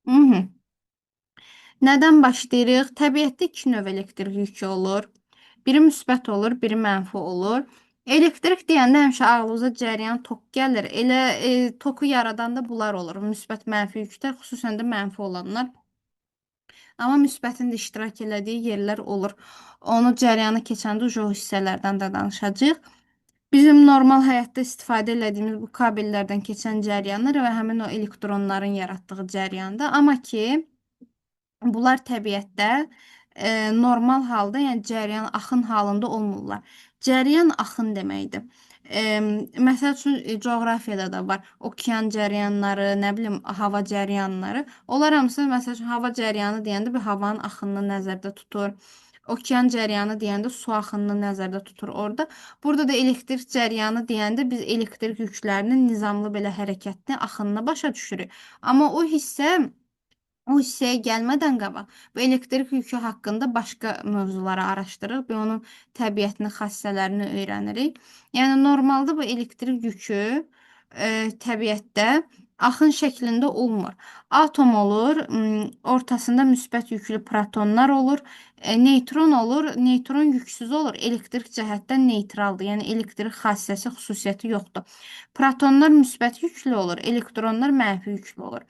Mhm. Nədən başlayırıq? Təbiətdə iki növ elektrik yükü olur. Biri müsbət olur, biri mənfi olur. Elektrik deyəndə həmişə ağlınıza cəryan, tok gəlir. Elə toku yaradan da bunlar olur. Müsbət, mənfi yüklər, xüsusən də mənfi olanlar. Amma müsbətin də iştirak elədiyi yerlər olur. Onu cəryanı keçəndə o hissələrdən də danışacağıq. Bizim normal həyatda istifadə etdiyimiz bu kabellərdən keçən cəryanlar və həmin o elektronların yaratdığı cəryandır. Amma ki, bunlar təbiətdə normal halda, yəni cəryan, axın halında olmurlar. Cəryan axın deməkdir. E, Məsəl üçün coğrafiyada da var. Okean cəryanları, nə bilim, hava cəryanları. Onlar hamısı məsəl üçün hava cəryanı deyəndə bir havanın axınını nəzərdə tutur. Okean cəryanı deyəndə su axınını nəzərdə tutur orada. Burada da elektrik cəryanı deyəndə biz elektrik yüklərinin nizamlı belə hərəkətini, axınını başa düşürük. Amma o hissəyə gəlmədən qabaq bu elektrik yükü haqqında başqa mövzuları araşdırırıq və onun təbiətini, xassələrini öyrənirik. Yəni normalda bu elektrik yükü təbiətdə axın şəklində olmur. Atom olur, ortasında müsbət yüklü protonlar olur, neytron olur, neytron yüksüz olur, elektrik cəhətdən neytraldır. Yəni elektrik xassəsi, xüsusiyyəti yoxdur. Protonlar müsbət yüklü olur, elektronlar mənfi yüklü olur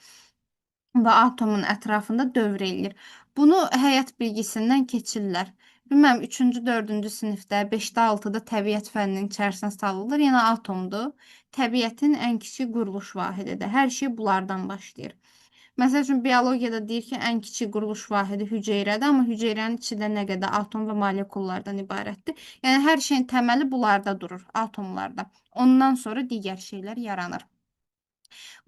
və atomun ətrafında dövr eləyir. Bunu həyat bilgisindən keçirlər. Bilməm, 3-cü, 4-cü sinifdə, 5-də, 6-da təbiət fənninin içərisinə salınır. Yəni atomdur. Təbiətin ən kiçik quruluş vahididir. Hər şey bunlardan başlayır. Məsəl üçün biologiyada deyir ki, ən kiçik quruluş vahidi hüceyrədir, amma hüceyrənin içində nə qədər atom və molekullardan ibarətdir. Yəni hər şeyin təməli bunlarda durur, atomlarda. Ondan sonra digər şeylər yaranır.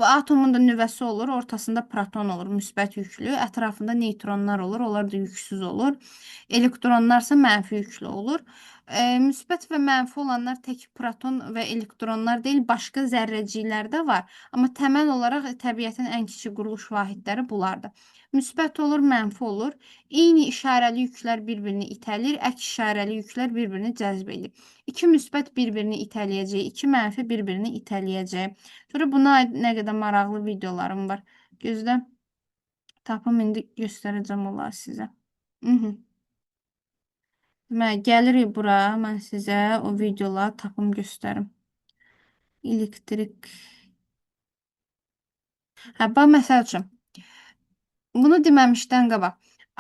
Bu atomun da nüvəsi olur, ortasında proton olur, müsbət yüklü, ətrafında neytronlar olur, onlar da yüksüz olur. Elektronlar isə mənfi yüklü olur. Müsbət və mənfi olanlar tək proton və elektronlar deyil, başqa zərrəciklər də var. Amma təməl olaraq təbiətin ən kiçik quruluş vahidləri bunlardır. Müsbət olur, mənfi olur. Eyni işarəli yüklər bir-birini itəlir, əks işarəli yüklər bir-birini cəzb edir. İki müsbət bir-birini itələyəcək, iki mənfi bir-birini itələyəcək. Sonra buna aid nə qədər maraqlı videolarım var. Gözlə, tapım indi göstərəcəm onları sizə. Mhm. Deməli, gəlirik bura, mən sizə o videoları tapım göstərim. Elektrik. Hə, bax, məsəl üçün, bunu deməmişdən qabaq.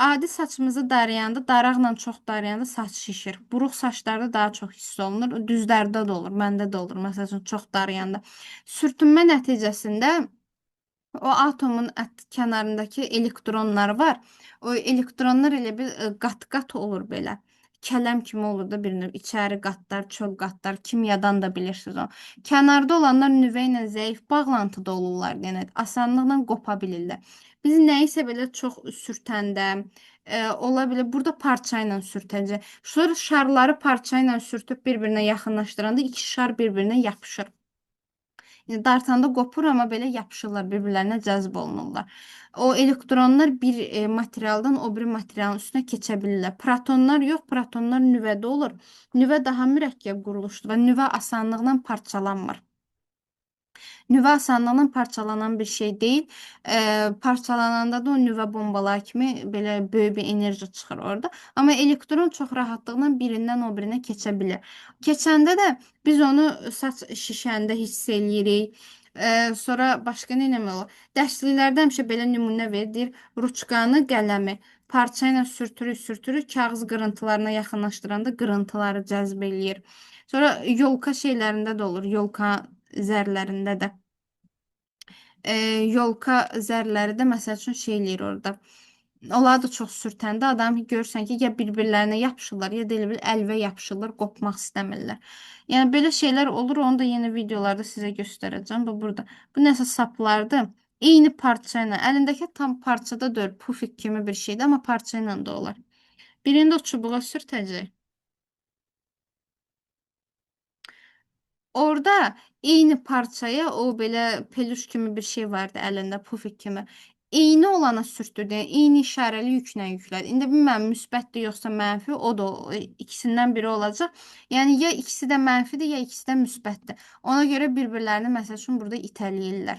Adi saçımızı darayanda, daraqla çox darayanda saç şişir. Buruq saçlarda daha çox hiss olunur. Düzlərdə də olur, məndə də olur. Məsəl üçün, çox darayanda. Sürtünmə nəticəsində o atomun kənarındakı elektronlar var. O elektronlar elə bir qat-qat olur belə. Kələm kimi olur da bir növ. İçəri qatlar, çöl qatlar, kimyadan da bilirsiniz onu. Kənarda olanlar nüvə ilə zəif bağlantıda olurlar. Yəni asanlıqla qopa bilirlər. Biz nəyisə belə çox sürtəndə, ola bilər burada parça ilə sürtəcək. Sonra şarları parça ilə sürtüb bir-birinə yaxınlaşdıranda iki şar bir-birinə yapışır. Yəni dartanda qopur, amma belə yapışırlar, bir-birlərinə cəzb olunurlar. O elektronlar bir materialdan o biri materialın üstünə keçə bilirlər. Protonlar yox, protonlar nüvədə olur. Nüvə daha mürəkkəb quruluşdur və nüvə asanlıqla parçalanmır. Nüvə asanlıqla parçalanan bir şey deyil. Parçalananda da o nüvə bombaları kimi belə böyük bir enerji çıxır orada. Amma elektron çox rahatlıqla birindən o birinə keçə bilir. Keçəndə də biz onu saç şişəndə hiss eləyirik. Sonra başqa nə eləmək olur? Dərsliklərdə həmişə belə nümunə verilir. Ruçkanı, qələmi parça ilə sürtürük, sürtürük, kağız qırıntılarına yaxınlaşdıranda qırıntıları cəzb eləyir. Sonra yolka şeylərində də olur, yolka zərlərində də. e, Yolka zərləri də məsəl üçün şey eləyir orada. Onlar da çox sürtəndə adam görürsən ki, ya bir-birlərinə yapışırlar, ya da elə bil əlvə yapışırlar, qopmaq istəmirlər. Yəni belə şeylər olur, onu da yeni videolarda sizə göstərəcəm. Bu burada. Bu nəsə saplardır. Eyni parça ilə, əlindəki tam parçada deyil, pufik kimi bir şeydir, amma parça ilə də olar. Birində o çubuğa sürtəcək. Orada eyni parçaya o belə peluş kimi bir şey vardı əlində, pufik kimi. Eyni olana sürtdü, yəni eyni işarəli yüklə yüklədi. İndi bilmirəm müsbətdir yoxsa mənfi, o da ikisindən biri olacaq. Yəni ya ikisi də mənfidir, ya ikisi də müsbətdir. Ona görə bir-birlərini məsəl üçün burada itələyirlər.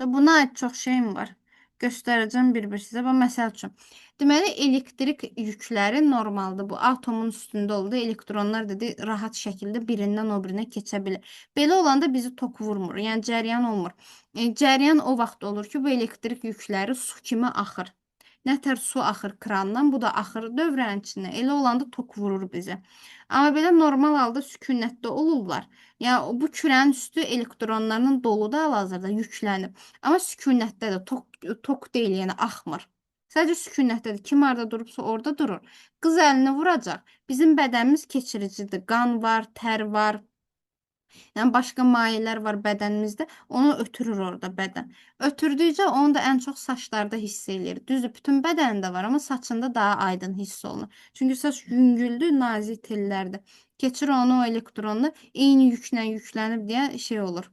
Və buna aid çox şeyim var. Göstərəcəm bir-bir sizə. Bax, məsəl üçün. Deməli, elektrik yükləri normaldır. Bu atomun üstündə oldu. Elektronlar dedi rahat şəkildə birindən o birinə keçə bilir. Belə olanda bizi tok vurmur. Yəni cəryan olmur. Cəryan o vaxt olur ki, bu elektrik yükləri su kimi axır. Nətər su axır krandan, bu da axır dövrənin içindən. Elə olanda tok vurur bizi. Amma belə normal halda sükunətdə olurlar. Yəni bu kürənin üstü elektronlarla doludur hal-hazırda yüklənib. Amma sükunətdədir, tok deyil, yəni axmır. Sadəcə sükunətdədir. Kim harda durubsa orada durur. Qız əlini vuracaq. Bizim bədənimiz keçiricidir. Qan var, tər var. Yəni başqa mayelər var bədənimizdə, onu ötürür orada bədən. Ötürdükcə onu da ən çox saçlarda hiss eləyir. Düzdür, bütün bədənində var, amma saçında daha aydın hiss olunur. Çünki saç yüngüldür, nazik tellərdir. Keçir onu o elektronla eyni yüklə yüklənib deyə şey olur.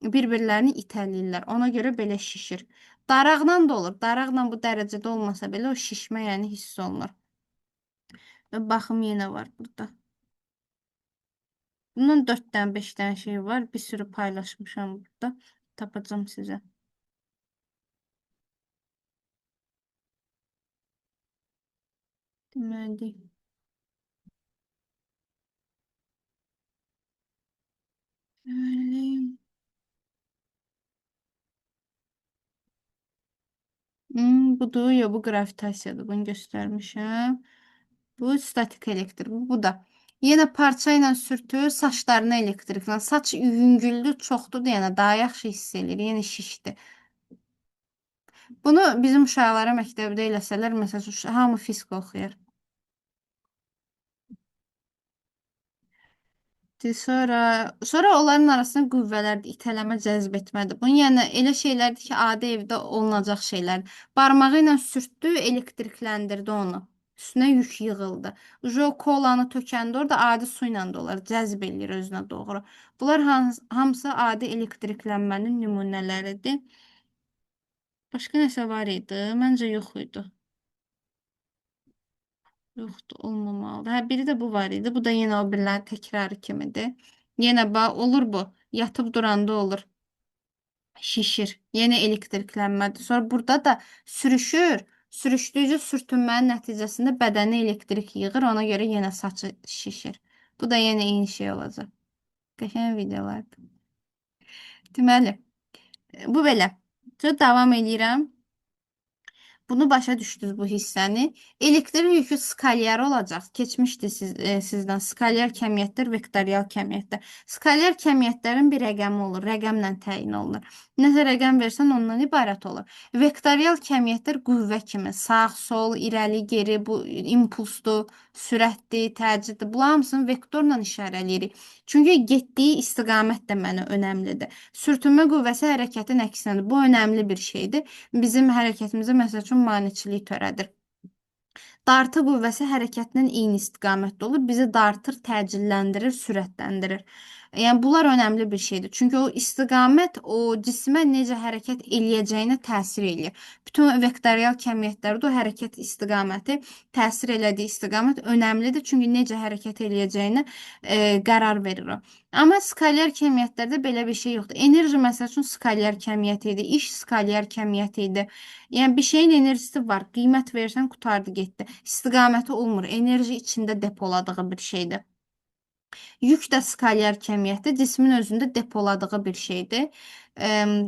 Bir-birlərini itələyirlər. Ona görə belə şişir. Daraqla da olur. Daraqla bu dərəcədə olmasa belə o şişmə yəni hiss olunur. Və baxım yenə var burada. Bunun 4 dənə, 5 dənə şey var. Bir sürü paylaşmışam burada. Tapacağım sizə. Deməli. Deməli. Budur. Yox, bu qravitasiyadır. Bunu göstərmişəm. Bu statik elektrik. Bu da. Yenə parça ilə sürtür, saçlarına elektriklə. Saç yüngüldür, çoxdur deyənə daha yaxşı hiss eləyir. Yenə şişdi. Bunu bizim uşaqlara məktəbdə eləsələr, məsələn, hamı fizik oxuyar. Sonra onların arasında qüvvələrdir, itələmə, cəzb etmədir. Bunun yəni elə şeylərdir ki, adi evdə olunacaq şeylər. Barmağı ilə sürtdü, elektrikləndirdi onu. Üstünə yük yığıldı. O kolanı tökəndə orada adi su ilə də olar, cəzb eləyir özünə doğru. Bunlar hamısı adi elektriklənmənin nümunələridir. Başqa nəsə var idi? Məncə yox idi. Yoxdur, olmamalıdır. Hə, biri də bu var idi. Bu da yenə o birilərin təkrarı kimidir. Yenə bax, olur bu. Yatıb duranda olur. Şişir. Yenə elektriklənmədir. Sonra burada da sürüşür. Sürüşdükcə sürtünmənin nəticəsində bədəni elektrik yığır. Ona görə yenə saçı şişir. Bu da yenə eyni şey olacaq. Qəşəng videolardır. Deməli, bu belə. Sonra davam edirəm. Bunu başa düşdünüz bu hissəni. Elektrik yükü skalyar olacaq. Keçmişdi sizdən. Skalyar kəmiyyətlər, vektorial kəmiyyətlər. Skalyar kəmiyyətlərin bir rəqəmi olur. Rəqəmlə təyin olunur. Nəsə rəqəm versən ondan ibarət olur. Vektorial kəmiyyətlər qüvvə kimi. Sağ, sol, irəli, geri, bu impulsdur, sürətdir, təcriddir. Bunlar hamısını vektorla işarələyirik. Çünki getdiyi istiqamət də mənə önəmlidir. Sürtünmə qüvvəsi hərəkətin əksinədir. Bu önəmli bir şeydir. Bizim hərəkətimizə məsəl üçün maneçilik törədir. Dartı qüvvəsi hərəkətlə eyni istiqamətdə olur. Bizi dartır, təcilləndirir, sürətləndirir. Yəni bunlar önəmli bir şeydir. Çünki o istiqamət o cismə necə hərəkət eləyəcəyinə təsir eləyir. Bütün vektorial kəmiyyətlərdə o hərəkət istiqaməti, təsir elədiyi istiqamət önəmlidir. Çünki necə hərəkət eləyəcəyinə qərar verir o. Amma skalyar kəmiyyətlərdə belə bir şey yoxdur. Enerji məsəl üçün skalyar kəmiyyət idi, iş skalyar kəmiyyət idi. Yəni bir şeyin enerjisi var. Qiymət versən qurtardı getdi. İstiqaməti olmur. Enerji içində depoladığı bir şeydir. Yük də skalyar kəmiyyətdir. Cismin özündə depoladığı bir şeydir.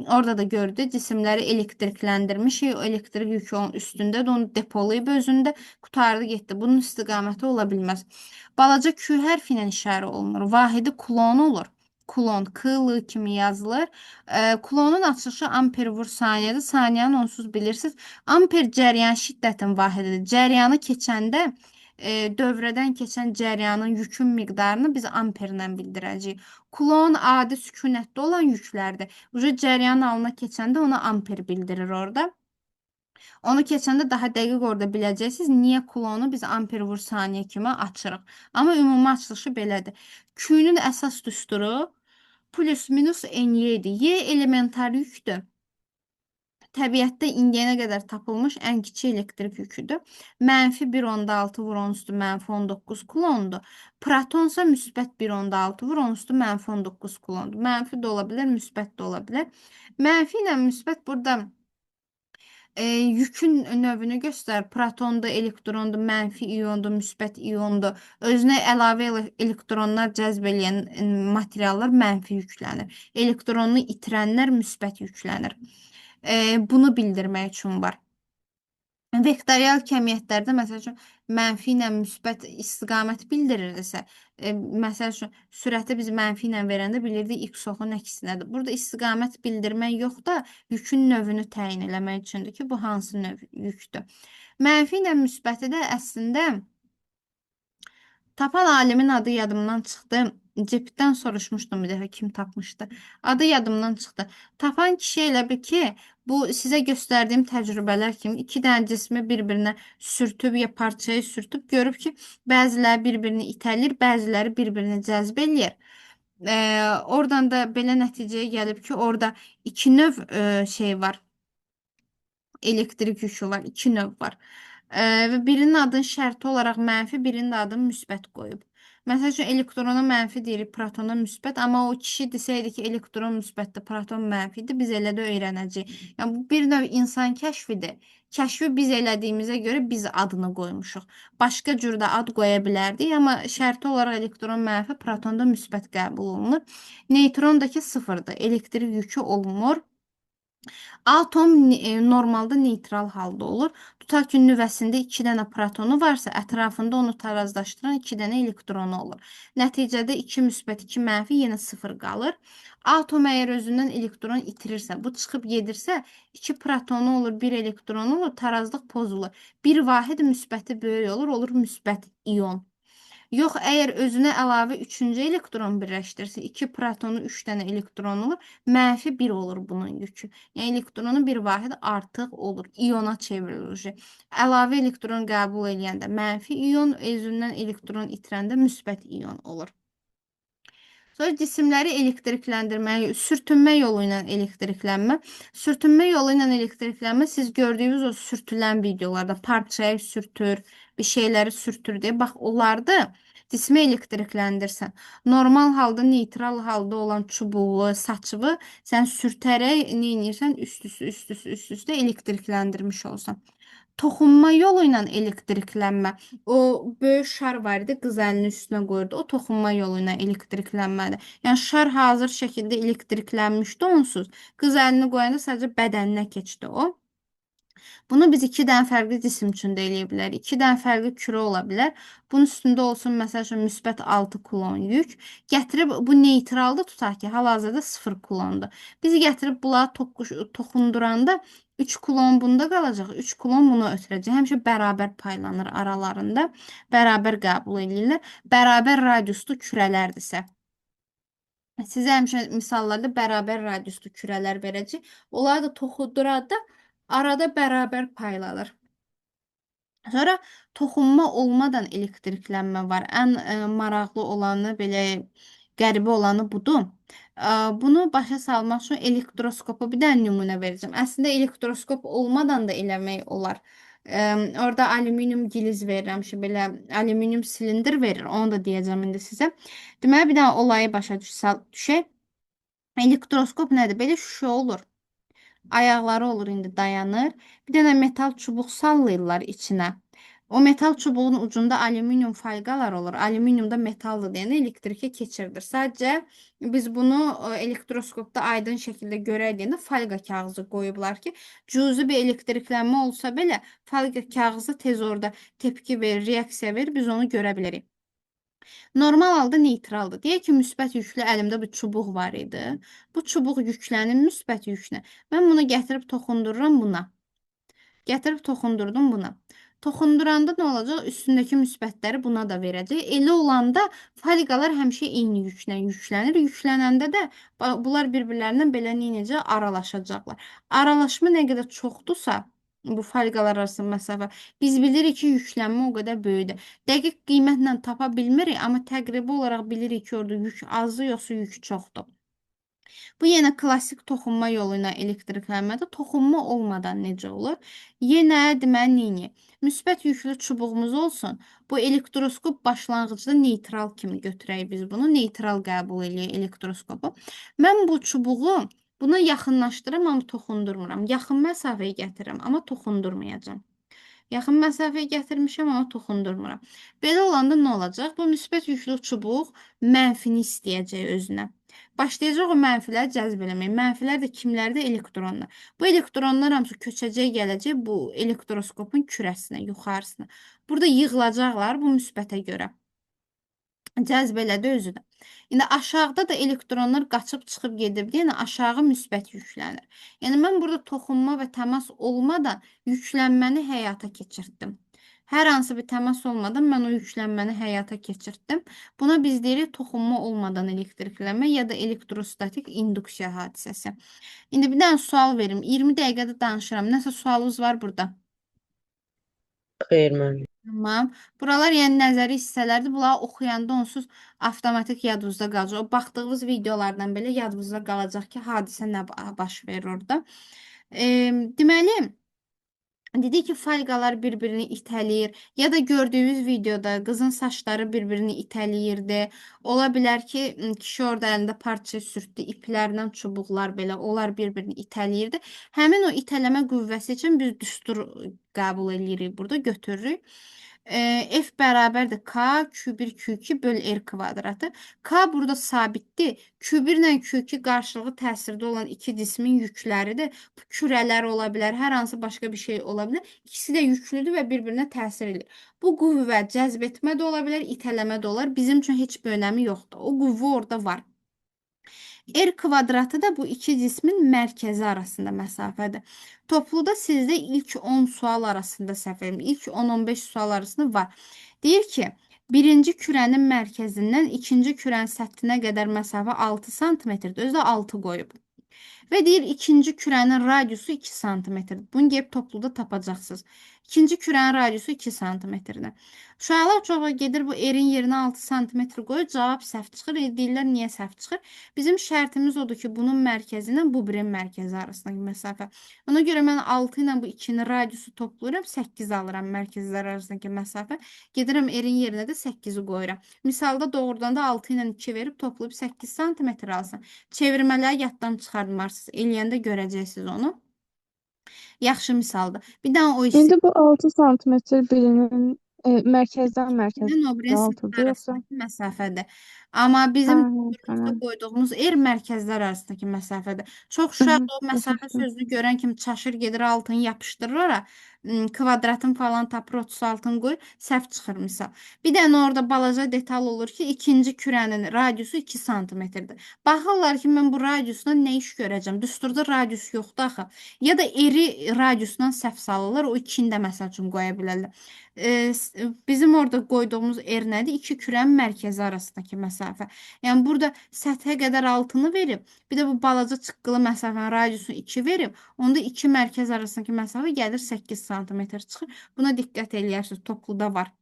Orada da gördü. Cisimləri elektrikləndirmişik. O elektrik yükü onun üstündə də onu depolayıb özündə qurtardı getdi. Bunun istiqaməti ola bilməz. Balaca Q hərfi ilə işarə olunur. Vahidi kulon olur. Kulon, K-L kimi yazılır. Kulonun açılışı amper vur saniyədir. Saniyanı onsuz bilirsiniz. Amper cəryan şiddətin vahididir. Cəryanı keçəndə dövrədən keçən cəryanın yükün miqdarını biz amperlə bildirəcəyik. Kulon adi sükunətdə olan yüklərdir. Cəryanın alına keçəndə ona amper bildirir orada. Onu keçəndə daha dəqiq orada biləcəksiniz. Niyə kulonu biz amper vur saniyə kimi açırıq. Amma ümumi açılışı belədir. Q-nün əsas düsturu plus minus ny idi. Y elementar yükdür. Təbiətdə indiyənə qədər tapılmış ən kiçik elektrik yüküdür. Mənfi 1.6 vur 10 üstü mənfi 19 kulondur. Protonsa müsbət 1.6 vur 10 üstü mənfi 19 kulondur. Mənfi də ola bilər, müsbət də ola bilər. Mənfi ilə müsbət burada Yükün növünü göstər. Protondur, elektrondur, mənfi iyondur, müsbət iyondur. Özünə əlavə elektronlar cəzb eləyən materiallar mənfi yüklənir. Elektronunu itirənlər müsbət yüklənir. Bunu bildirmək üçün var. Vektorial kəmiyyətlərdə məsəl üçün mənfi ilə müsbət istiqamət bildirirsə, məsəl üçün sürəti biz mənfi ilə verəndə bilirdik x oxun əksinədir. Burada istiqamət bildirmək yox da yükün növünü təyin eləmək üçündür ki, bu hansı növ yükdür. Mənfi ilə müsbəti də əslində tapan alimin adı yadımdan çıxdı. Cipdən soruşmuşdum bir dəfə kim tapmışdı. Adı yadımdan çıxdı. Tapan kişi elə bil ki, bu sizə göstərdiyim təcrübələr kimi iki dənə cismi bir-birinə sürtüb ya parçayı sürtüb görüb ki, bəziləri bir-birini itəlir, bəziləri bir-birini cəzb eləyir. Oradan da belə nəticəyə gəlib ki, orada iki növ şey var. Elektrik yükü var, iki növ var. Və birinin adını şərti olaraq mənfi, birinin adını müsbət qoyub. Məsəl üçün elektrona mənfi deyirik, protona müsbət, amma o kişi desəydi ki, elektron müsbətdir, proton mənfidir, biz elə də öyrənəcəyik. Yəni bu bir növ insan kəşfidir. Kəşfi biz elədiyimizə görə biz adını qoymuşuq. Başqa cür də ad qoya bilərdik, amma şərti olaraq elektron mənfi, protonda müsbət qəbul olunur. Neytrondakı sıfırdır, elektrik yükü olunmur. Atom normalda neytral halda olur. Tutaq ki, nüvəsində 2 dənə protonu varsa, ətrafında onu tarazlaşdıran 2 dənə elektronu olur. Nəticədə 2 müsbət, 2 mənfi yenə 0 qalır. Atom əgər özündən elektron itirirsə, bu çıxıb gedirsə, 2 protonu olur, 1 elektronu olur, tarazlıq pozulur. Bir vahid müsbəti böyük olur, olur müsbət ion. Yox, əgər özünə əlavə 3-cü elektron birləşdirsə, 2 protonu 3 dənə elektron olur, mənfi 1 olur bunun yükü. Yəni elektronu bir vahid artıq olur, iona çevrilir. Əlavə elektron qəbul edəndə mənfi ion, özündən elektron itirəndə müsbət ion olur. Sonra cisimləri elektrikləndirmək, sürtünmə yolu ilə elektriklənmə. Sürtünmə yolu ilə elektriklənmə siz gördüyünüz o sürtülən videolarda parçayı sürtür, bir şeyləri sürtür deyə. Bax, onlarda cismi elektrikləndirsən. Normal halda, neytral halda olan çubuğu, saçığı sən sürtərək nə edirsən? Üst-üstə elektrikləndirmiş olsan. Toxunma yolu ilə elektriklənmə. O böyük şar var idi, qız əlinin üstünə qoyurdu. O toxunma yolu ilə elektriklənmədir. Yəni şar hazır şəkildə elektriklənmişdi onsuz. Qız əlini qoyanda sadəcə bədəninə keçdi o. Bunu biz iki dənə fərqli cisim üçün də eləyə bilərik. İki dənə fərqli kürə ola bilər. Bunun üstündə olsun, məsəl üçün, müsbət 6 kulon yük. Gətirib, bu neytralda tutaq ki, hal-hazırda 0 kulondur. Biz gətirib bunları toxunduranda 3 kulon bunda qalacaq, 3 kulon bunu ötürəcək. Həmişə bərabər paylanır aralarında. Bərabər qəbul edirlər. Bərabər radiuslu kürələrdirsə. Sizə həmişə misallarda bərabər radiuslu kürələr verəcək. Onları da toxunduranda arada bərabər paylanır. Sonra toxunma olmadan elektriklənmə var. Ən maraqlı olanı, belə qəribə olanı budur. Bunu başa salmaq üçün elektroskopa bir dənə nümunə verəcəm. Əslində elektroskop olmadan da eləmək olar. Orada alüminium giliz verirəm, belə alüminium silindr verir. Onu da deyəcəm indi sizə. Deməli, bir dənə olayı başa düşək. Elektroskop nədir? Belə şüşə olur. Ayaqları olur, indi dayanır. Bir dənə metal çubuq sallayırlar içinə. O metal çubuğun ucunda alüminium falqalar olur. Alüminium da metaldır deyəndə elektrikə keçirilir. Sadəcə biz bunu elektroskopda aydın şəkildə görək deyəndə falqa kağızı qoyublar ki, cüzi bir elektriklənmə olsa belə falqa kağızı tez orada tepki verir, reaksiya verir, biz onu görə bilərik. Normal halda neytraldır. Deyək ki, müsbət yüklü əlimdə bir çubuq var idi. Bu çubuq yüklənir müsbət yüklə. Mən bunu gətirib toxundururam buna. Gətirib toxundurdum buna. Toxunduranda nə olacaq? Üstündəki müsbətləri buna da verəcək. Elə olanda falqalar həmişə eyni yüklə yüklənir. Yüklənəndə də bunlar bir-birlərindən belə necə aralaşacaqlar. Aralaşma nə qədər çoxdursa, bu falqalar arasında məsafə, biz bilirik ki, yüklənmə o qədər böyükdür. Dəqiq qiymətlə tapa bilmirik, amma təqribi olaraq bilirik ki, orada yük azdır, yoxsa yük çoxdur. Bu yenə klassik toxunma yolu ilə elektriklənmədir. Toxunma olmadan necə olur? Yenə deməli neyniyək? Müsbət yüklü çubuğumuz olsun. Bu elektroskop başlanğıcda neytral kimi götürək biz bunu. Neytral qəbul eləyək elektroskopu. Mən bu çubuğu Buna yaxınlaşdırıram, amma toxundurmuram. Yaxın məsafəyə gətirirəm, amma toxundurmayacağam. Yaxın məsafəyə gətirmişəm, amma toxundurmuram. Belə olanda nə olacaq? Bu müsbət yüklü çubuq mənfini istəyəcək özünə. Başlayacaq o mənfiləri cəzb eləməyə. Mənfilər də kimlərdir? Elektronlar. Bu elektronlar hamısı köçəcək, gələcək bu elektroskopun kürəsinə, yuxarısına. Burada yığılacaqlar bu müsbətə görə. Cəzb elədi özü də. İndi aşağıda da elektronlar qaçıb çıxıb gedib, yəni aşağı müsbət yüklənir. Yəni mən burada toxunma və təmas olmadan yüklənməni həyata keçirtdim. Hər hansı bir təmas olmadan mən o yüklənməni həyata keçirtdim. Buna biz deyirik toxunma olmadan elektriklənmə ya da elektrostatik induksiya hadisəsi. İndi bir dənə sual verim. 20 dəqiqədə danışıram. Nəsə sualınız var burada? Xeyr, müəllim. Tamam. Buralar yəni nəzəri hissələrdir. Bunları oxuyanda onsuz avtomatik yadınızda qalacaq. O baxdığınız videolardan belə yadınızda qalacaq ki, hadisə nə baş verir orada. Deməli, dedi ki, falqalar bir-birini itələyir ya da gördüyünüz videoda qızın saçları bir-birini itələyirdi. Ola bilər ki, kişi orada əlində parça sürtdü, iplərlə çubuqlar belə, onlar bir-birini itələyirdi. Həmin o itələmə qüvvəsi üçün biz düstur qəbul edirik burada, götürürük. F bərabərdir K, Q1, Q2 böl R kvadratı. K burada sabitdir. Q1 ilə Q2 qarşılığı təsirdə olan iki cismin yükləridir. Bu kürələr ola bilər, hər hansı başqa bir şey ola bilər. İkisi də yüklüdür və bir-birinə təsir edir. Bu qüvvə cəzb etmə də ola bilər, itələmə də olar. Bizim üçün heç bir önəmi yoxdur. O qüvvə orada var. R kvadratı da bu iki cismin mərkəzi arasında məsafədir. Topluda sizdə ilk 10 sual arasında səhv edirəm. İlk 10-15 sual arasında var. Deyir ki, birinci kürənin mərkəzindən ikinci kürənin səthinə qədər məsafə 6 sm-dir. Özü də 6 qoyub. Və deyir ikinci kürənin radiusu 2 sm-dir. Bunu gəlib topluda tapacaqsınız. İkinci kürənin radiusu 2 sm-dir. Uşaqlar çoxu gedir bu erin yerinə 6 sm qoyur, cavab səhv çıxır. Deyirlər niyə səhv çıxır? Bizim şərtimiz odur ki, bunun mərkəzi ilə bu birin mərkəzi arasındakı məsafə. Ona görə mən 6 ilə bu 2-nin radiusu toplayıram, 8 alıram mərkəzlər arasındakı məsafə. Gedirəm erin yerinə də 8-i qoyuram. Misalda doğrudan da 6 ilə 2 verib toplayıb 8 sm alsın. Çevirmələri yaddan çıxarmarsınız. Eləyəndə görəcəksiniz onu. Yaxşı misaldır. Bir daha o hissi. İndi bu 6 santimetr birinin mərkəzdən Birinin o birinin mərkəzə sətləri 6-dır yoxsa? arasındakı məsafədir. Amma Hə, bizim hə, burada tamam. qoyduğumuz er mərkəzlər arasındakı məsafədir. Çox uşaq Mhm, da o başa məsafə düşdüm. sözünü görən kimi çaşır gedir altını yapışdırır ora. Kvadratın falan tapır 36-ını qoyur, səhv çıxır misal. Bir dənə orada balaca detal olur ki, ikinci kürənin radiusu 2 santimetrdir. Baxırlar ki, mən bu radiusdan nə iş görəcəm? Düsturda radius yoxdur axı. Ya da eri radiusdan səhv salırlar, o 2-ni də məsəl üçün qoya bilərlər. Bizim orada qoyduğumuz er nədir? İki kürənin mərkəzi arasındakı məsafə. Yəni burada səthə qədər 6-nı verib, bir də bu balaca çıqqılı məsafənin radiusunu 2 verib, onda iki mərkəz arasındakı məsafə gəlir 8 sm çıxır. Buna diqqət eləyərsiniz, topluda var.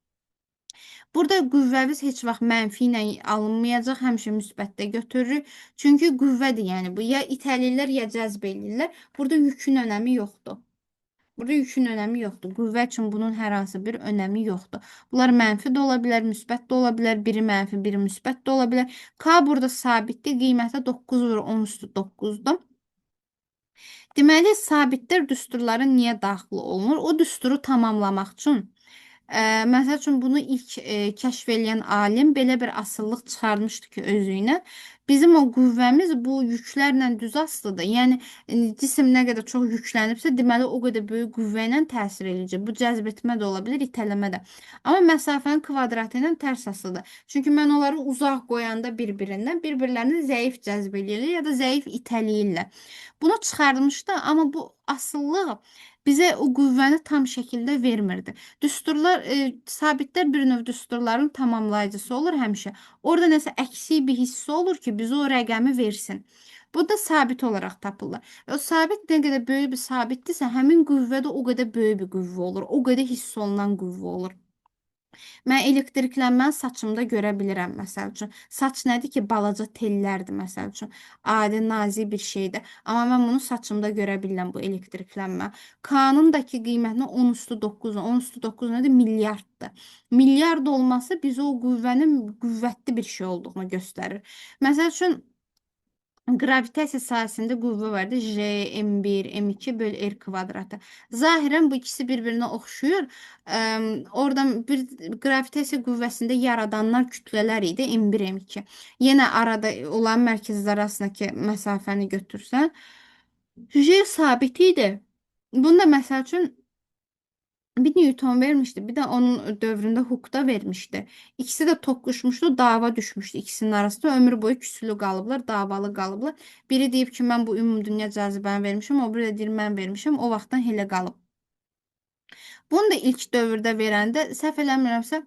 Burada qüvvəmiz heç vaxt mənfi ilə alınmayacaq, həmişə müsbətdə götürürük. Çünki qüvvədir, yəni bu ya itəlirlər, ya cəzb eləyirlər. Burada yükün önəmi yoxdur. Burada yükün önəmi yoxdur. Qüvvə üçün bunun hər hansı bir önəmi yoxdur. Bunlar mənfi də ola bilər, müsbət də ola bilər. Biri mənfi, biri müsbət də ola bilər. K burada sabitdir. Qiyməti 9 vur 10 üstü 9-dur. Deməli, sabitlər düsturların niyə daxil olunur? O düsturu tamamlamaq üçün. Məsəl üçün bunu ilk kəşf edən alim belə bir asıllıq çıxarmışdı ki, özüylə. Bizim o qüvvəmiz bu yüklərlə düz asılıdır. Yəni cisim nə qədər çox yüklənibsə, deməli o qədər böyük qüvvə ilə təsir edəcək. Bu cəzb etmə də ola bilər, itələmə də. Amma məsafənin kvadratı ilə tərs asılıdır. Çünki mən onları uzaq qoyanda bir-birindən, bir-birlərini zəif cəzb edirlər ya da zəif itələyirlər. Bunu çıxarmışdı, amma bu asıllıq bizə o qüvvəni tam şəkildə vermirdi. Düsturlar, sabitlər bir növ düsturların tamamlayıcısı olur həmişə. Orada nəsə əksik bir hissə olur ki, bizə o rəqəmi versin. Bu da sabit olaraq tapılır. O sabit nə qədər böyük bir sabitdirsə, həmin qüvvə də o qədər böyük bir qüvvə olur. O qədər hiss olunan qüvvə olur. Mən elektriklənməni saçımda görə bilirəm, məsəl üçün. Saç nədir ki, balaca tellərdir, məsəl üçün. Adi, nazik bir şeydir. Amma mən bunu saçımda görə bilirəm, bu elektriklənmə. Kanundakı qiymətini 10 üstü 9, 10 üstü 9 nədir? Milyarddır. Milyard olması bizə o qüvvənin qüvvətli bir şey olduğunu göstərir. Məsəl üçün, Gravitasiya sahəsində qüvvə vardı. J, M1, M2 böl R kvadratı. Zahirən bu ikisi bir-birinə oxşuyur. Oradan bir gravitasiya qüvvəsində yaradanlar kütlələr idi. M1, M2. Yenə arada olan mərkəzlər arasındakı məsafəni götürsən, J sabit idi. Bunu da məsəl üçün bir Newton vermişdi. Bir de onun dövründe Hooke'da vermişti. İkisi de toqquşmuşdu, dava düşmüşdü ikisinin arasında. Ömür boyu küsülü qalıblar, davalı qalıblar. Biri deyib ki, mən bu ümumdünya cazibəni vermişim, o biri də deyir, mən vermişim. O vaxtdan elə qalıb. Bunu da ilk dövrdə verəndə, səhv eləmirəmsə,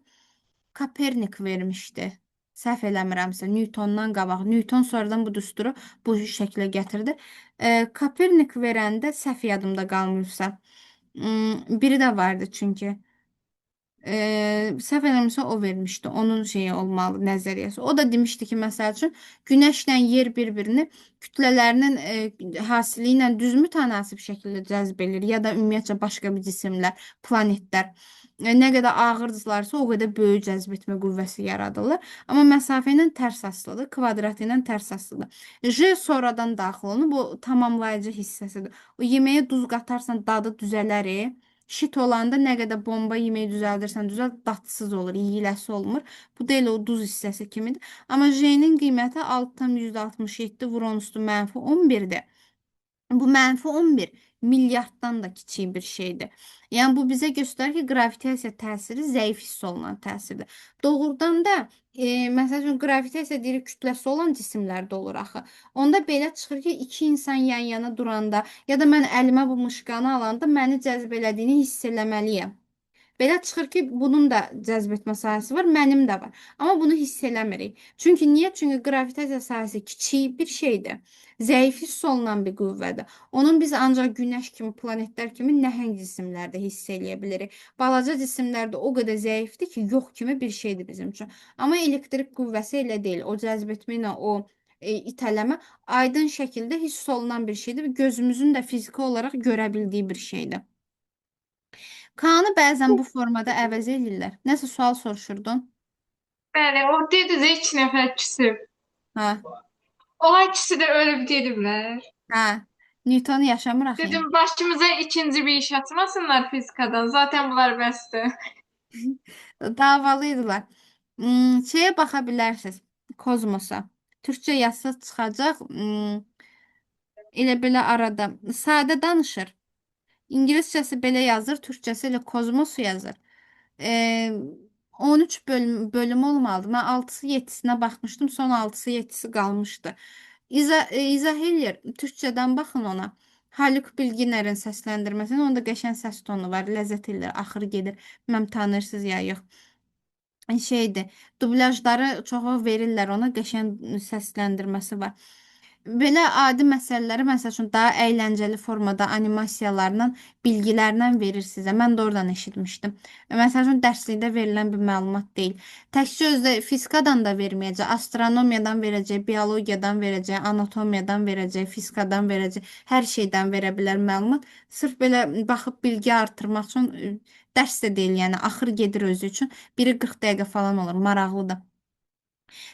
Kopernik vermişdi. Səhv eləmirəmsə, Newtondan qabaq. Newton sonradan bu düsturu bu şəklə gətirdi. Kopernik verəndə səhv yadımda qalmırsa. Biri də vardı çünki. Səhv eləmirəmsə o vermişdi. Onun şeyi olmalı, nəzəriyyəsi. O da demişdi ki, məsəl üçün Günəşlə yer bir-birini kütlələrinin hasili ilə düz mütənasib şəkildə cəzb edir ya da ümumiyyətcə başqa bir cisimlər, planetlər. Nə qədər ağırdırlarsa, o qədər böyük cəzb etmə qüvvəsi yaradılır. Amma məsafə ilə tərs asılıdır, kvadrat ilə tərs asılıdır. J sonradan daxil olunur. Bu tamamlayıcı hissəsidir. O yeməyə duz qatarsan dadı düzələr. Şit olanda nə qədər bomba yeməyi düzəldirsən düzəlt, dadsız olur, yeyiləsi olmur. Bu da elə o duz hissəsi kimidir. Amma J-nin qiyməti 6,67 vur 10 üstü -11-dir. Bu -11 milyarddan da kiçik bir şeydir. Yəni bu bizə göstərir ki, gravitasiya təsiri zəif hiss olunan təsirdir. Doğrudan da məsəl üçün gravitasiya deyirik kütləsi olan cisimlərdə olur axı. Onda belə çıxır ki, iki insan yan-yana duranda ya da mən əlimə bu mışqanı alanda məni cəzb elədiyini hiss eləməliyəm. Belə çıxır ki, bunun da cəzb etmə sahəsi var, mənim də var. Amma bunu hiss eləmirik. Çünki niyə? Çünki gravitasiya sahəsi kiçik bir şeydir. Zəif hiss olunan bir qüvvədir. Onun biz ancaq Günəş kimi, planetlər kimi nəhəng cisimlərdə hiss eləyə bilirik. Balaca cisimlərdə o qədər zəifdir ki, yox kimi bir şeydir bizim üçün. Amma elektrik qüvvəsi elə deyil. O cəzb etmə ilə o itələmə aydın şəkildə hiss olunan bir şeydir və gözümüzün də fiziki olaraq görə bildiyi bir şeydir. Kaan'ı bəzən bu formada əvəz edirlər. Nəsə sual soruşurdun? Bəli, o dediniz ya 2 nəfər küsüb. Hə. Ola ikisi də ölüb gediblər. Hə. Newton yaşamır axı. Dedim başımıza ikinci bir iş atmasınlar fizikadan. Zaten bunlar bəsdir. Davalıydılar. Şeyə baxa bilərsiniz. Kozmosa. Türkçə yazsa çıxacaq. Elə belə arada. Sadə danışır. İngiliscəsi belə yazır, türkçəsi elə kozmosu yazır. 13 bölüm olmalıdır. Mən 6-sı 7-sinə baxmışdım, son 6-sı 7-si qalmışdı. İzah eləyir. Türkçədən baxın ona. Haluk Bilginer'in səsləndirməsində onda qəşəng səs tonu var. Ləzzət eləyir, axır gedir. Bilməm tanırsınız ya yox. Şeydir. Dublyajları çoxu verirlər ona, qəşəng səsləndirməsi var. Belə adi məsələləri məsəl üçün daha əyləncəli formada animasiyalarla, bilgilərlə verir sizə. Mən də oradan eşitmişdim. Məsəl üçün dərslikdə verilən bir məlumat deyil. Təkcə özdə fizikadan da verməyəcək, astronomiyadan verəcək, biologiyadan verəcək, anatomiyadan verəcək, fizikadan verəcək, hər şeydən verə bilər məlumat. Sırf belə baxıb bilgi artırmaq üçün dərs də deyil, yəni axır gedir özü üçün. Biri 40 dəqiqə falan olur, maraqlıdır.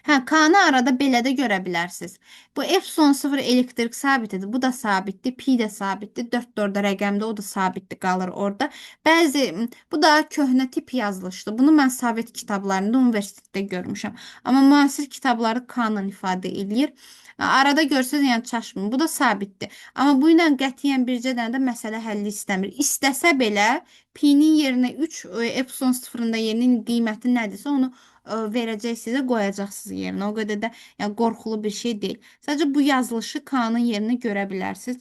Hə, K-nı arada belə də görə bilərsiniz. Bu F-0 elektrik sabitidir. Bu da sabitdir. Pi də sabitdir. 4 də orada rəqəmdə o da sabitdir qalır orada. Bu daha köhnə tip yazılışdı. Bunu mən Sovet kitablarında universitetdə görmüşəm. Amma müasir kitabları K-nı ifadə eləyir. Arada görsəz yəni çaşmır. Bu da sabitdir. Amma bu ilə qətiyyən bircə dənə də məsələ həlli istəmir. İstəsə belə Pi-nin yerinə 3, F-0-ın da yerinin qiyməti nədirsə onu verəcək sizə, qoyacaqsınız yerinə. O qədər də yəni, qorxulu bir şey deyil. Sadəcə bu yazılışı K-nın yerinə görə bilərsiniz.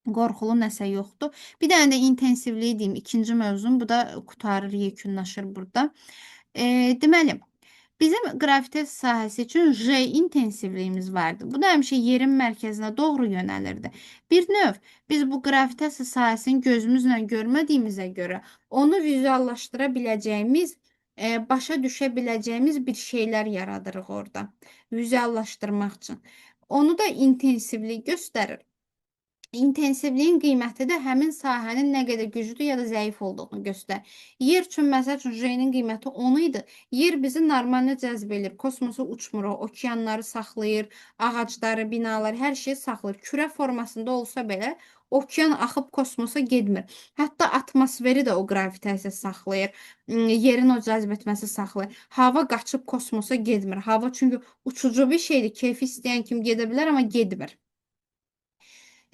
Qorxulu nəsə yoxdur. Bir dənə də intensivliyi deyim. İkinci mövzum. Bu da qutarır, yekunlaşır burada. Deməli, bizim qravitasiya sahəsi üçün J intensivliyimiz vardı. Bu da həmişə yerin mərkəzinə doğru yönəlirdi. Bir növ biz bu qravitasiya sahəsini gözümüzlə görmədiyimizə görə onu vizuallaşdıra biləcəyimiz, başa düşə biləcəyimiz bir şeylər yaradırıq orada. Vizuallaşdırmaq üçün. Onu da intensivlik göstərir. İntensivliyin qiyməti də həmin sahənin nə qədər güclü ya da zəif olduğunu göstərir. Yer üçün, məsəl üçün, J-nin qiyməti 10 idi. Yer bizi normalına cəzb edir. Kosmosa uçmuruq, okeanları saxlayır, ağacları, binaları, hər şeyi saxlayır. Kürə formasında olsa belə, okean axıb kosmosa getmir. Hətta atmosferi də o qravitasiya saxlayır. Yerin o cəzb etməsi saxlayır. Hava qaçıb kosmosa getmir. Hava çünki uçucu bir şeydir. Keyfi istəyən kim gedə bilər, amma getmir.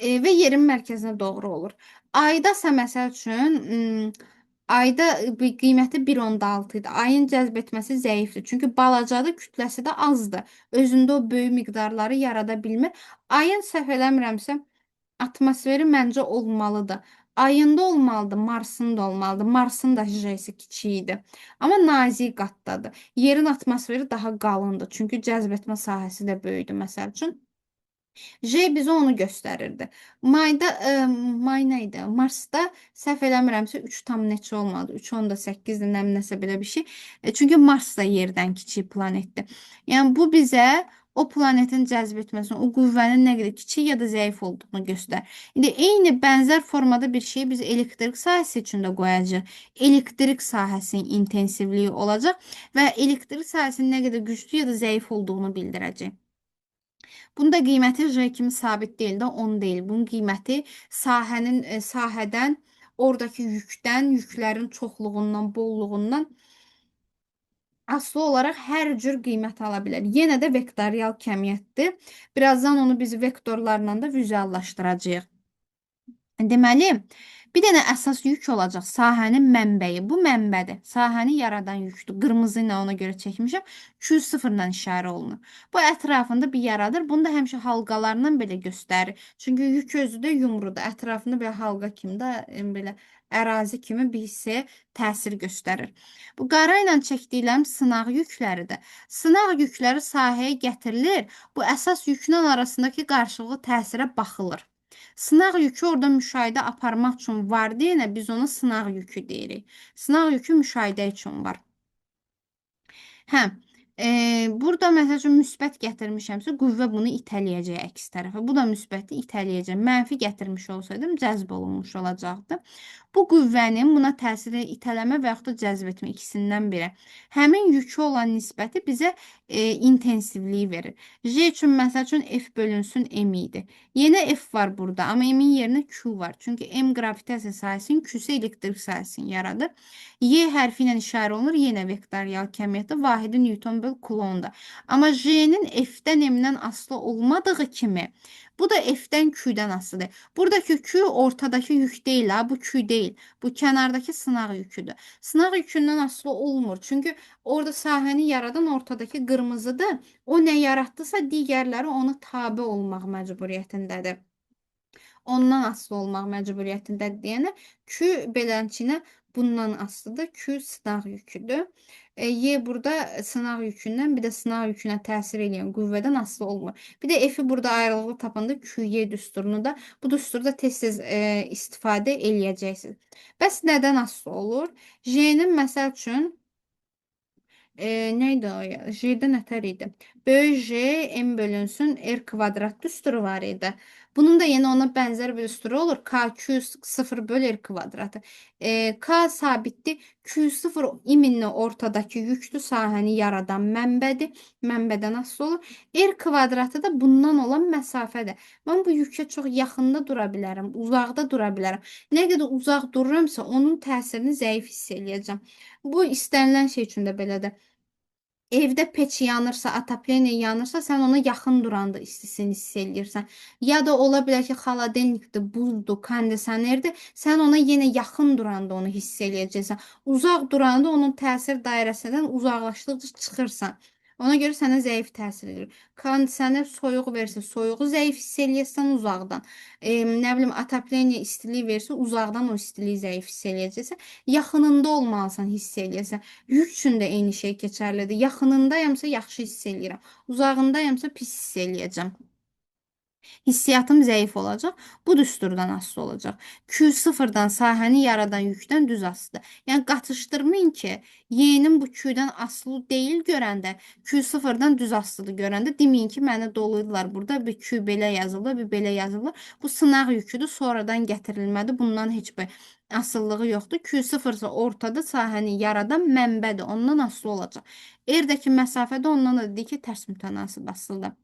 Və yerin mərkəzinə doğru olur. Aydasa məsəl üçün, ayda bir qiyməti 1.6 idi. Ayın cəzb etməsi zəifdir. Çünki balacadır, kütləsi də azdır. Özündə o böyük miqdarları yarada bilmir. Ayın səhv eləmirəmsə atmosferi məncə olmalıdır. Ayında olmalıdır, Marsın da olmalıdır. Marsın da hücrəsi kiçik idi. Amma nazik qatdadır. Yerin atmosferi daha qalındır. Çünki cəzb etmə sahəsi də böyükdür məsəl üçün. J bizə onu göstərirdi. Mayda, may nə idi? Marsda səhv eləmirəmsə 3 tam neçə olmadı? 3.8-dir, nəsə belə bir şey. Çünki Mars da yerdən kiçik planetdir. Yəni bu bizə o planetin cəzb etməsini, o qüvvənin nə qədər kiçik ya da zəif olduğunu göstərir. İndi eyni bənzər formada bir şeyi biz elektrik sahəsi üçün də qoyacağıq. Elektrik sahəsinin intensivliyi olacaq və elektrik sahəsinin nə qədər güclü ya da zəif olduğunu bildirəcək. Bunda qiyməti J kimi sabit deyil də 10 deyil. Bunun qiyməti sahədən, oradakı yükdən, yüklərin çoxluğundan, bolluğundan asılı olaraq hər cür qiymət ala bilər. Yenə də vektorial kəmiyyətdir. Birazdan onu biz vektorlarla da vizuallaşdıracağıq. Deməli, bir dənə əsas yük olacaq sahənin mənbəyi. Bu mənbədir. Sahəni yaradan yükdür. Qırmızı ilə ona görə çəkmişəm. Q0 ilə işarə olunur. Bu ətrafında bir yaradır. Bunu da həmişə halqalarla belə göstərir. Çünki yük özü də yumrudur. Ətrafında belə halqa kimi də belə ərazi kimi bir hissəyə təsir göstərir. Bu qara ilə çəkdiyim sınaq yükləridir. Sınaq yükləri sahəyə gətirilir. Bu əsas yüklə arasındakı qarşılıqlı təsirə baxılır. Sınaq yükü orada müşahidə aparmaq üçün var deyənə biz ona sınaq yükü deyirik. Sınaq yükü müşahidə üçün var. Hə, burada məsəl üçün müsbət gətirmişəmsə qüvvə bunu itələyəcək əks tərəfə. Bu da müsbəti itələyəcək. Mənfi gətirmiş olsaydım cəzb olunmuş olacaqdı. Bu qüvvənin buna təsiri itələmə və yaxud da cəzb etmə ikisindən biri. Həmin yükü olan nisbəti bizə intensivliyi verir. J üçün məsəl üçün F bölünsün M idi. Yenə F var burada, amma M-in yerinə Q var. Çünki M qravitasiya sahəsinin, Q-sə elektrik sahəsini yaradır. Y hərfi ilə işarə olunur, yenə vektorial kəmiyyətdə vahidi Newton böl Coulomb-da. Amma J-nin F-dən M-dən asılı olmadığı kimi, bu da F-dən Q-dən asılıdır. Buradakı Q ortadakı yük deyil ha, bu Q deyil. Bu kənardakı sınaq yüküdür. Sınaq yükündən asılı olmur. Çünki orada sahəni yaradan ortadakı qırmızıdır. O nə yaratdısa digərləri ona tabe olmaq məcburiyyətindədir. Ondan asılı olmaq məcburiyyətindədir deyənə Q belənçinə bundan asılıdır. Q sınaq yüküdür. Y burada sınaq yükündən, bir də sınaq yükünə təsir edən qüvvədən asılı olmur. Bir də F-i burada ayrılığı tapanda QY düsturunu da, bu düsturda tez-tez istifadə eləyəcəksiniz. Bəs nədən asılı olur? J-nin məsəl üçün neydi o ya? J'də nətər idi? Böyük J, M bölünsün R kvadrat düsturu var idi. Bunun da yenə ona bənzər bir düsturu olur. KQ 0 böl R kvadratı. K sabitdir. Q0 iminli ortadakı yüklü sahəni yaradan mənbədir. Mənbədən asılı olur. R kvadratı da bundan olan məsafədir. Mən bu yükə çox yaxında dura bilərəm. Uzaqda dura bilərəm. Nə qədər uzaq dururamsa onun təsirini zəif hiss eləyəcəm. Bu istənilən şey üçün də belədir. Evdə peç yanırsa, atapleniya yanırsa, sən ona yaxın duranda istisini hiss eləyirsən. Ya da ola bilər ki, xaladelnikdir, buzdur, kondisionerdir. Sən ona yenə yaxın duranda onu hiss eləyəcəksən. Uzaq duranda onun təsir dairəsindən uzaqlaşdıqca çıxırsan. Ona görə sənə zəif təsir edir. Kondisioner soyuq versə, soyuğu zəif hiss eləyirsən uzaqdan. Nə bilim, atapleniya istiliyi versə, uzaqdan o istiliyi zəif hiss eləyəcəksən. Yaxınında olmalısan, hiss eləyəsən. Yük üçün də eyni şey keçərlidir. Yaxınındayamsa yaxşı hiss eləyirəm. Uzağındayamsa pis hiss eləyəcəm. Hissiyatım zəif olacaq. Bu düsturdan asılı olacaq. Q sıfırdan sahəni yaradan yükdən düz asılıdır. Yəni qatışdırmayın ki, Y-nin bu Q-dən asılı deyil görəndə, Q sıfırdan düz asılıdır görəndə deməyin ki, mənə doluydular burada. Bir Q belə yazılır, bir belə yazılır. Bu sınaq yüküdür, sonradan gətirilmədi. Bundan heç bir asılılığı yoxdur. Q sıfır isə ortada sahəni yaradan mənbədir. Ondan asılı olacaq. Erdəki məsafədə ondan da dedik ki, tərs mütənasib asılıdır.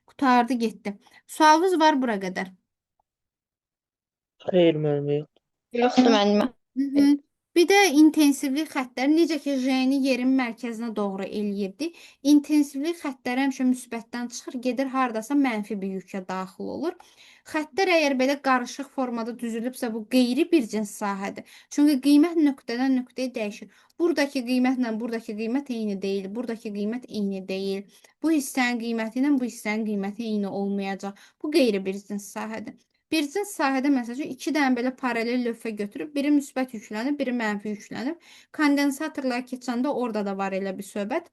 Qurtardı getdi. Sualınız var bura qədər. Xeyr, müəllimə, yox. Yoxdur müəllimə. Hı-hı. Bir də intensivlik xəttləri necə ki J-ni yerin mərkəzinə doğru eləyirdi. İntensivlik xəttləri həmişə müsbətdən çıxır, gedir hardasa mənfi bir yükə daxil olur. Xəttlər əgər belə qarışıq formada düzülübsə bu qeyri bir cins sahədir. Çünki qiymət nöqtədən nöqtəyə dəyişir. Buradakı qiymətlə buradakı qiymət eyni deyil. Buradakı qiymət eyni deyil. Bu hissənin qiyməti ilə bu hissənin qiyməti eyni olmayacaq. Bu qeyri bir cins sahədir. Bir cins sahədə məsəl üçün iki dənə belə paralel lövhə götürüb, biri müsbət yüklənib, biri mənfi yüklənib. Kondensatorlara keçəndə orada da var elə bir söhbət.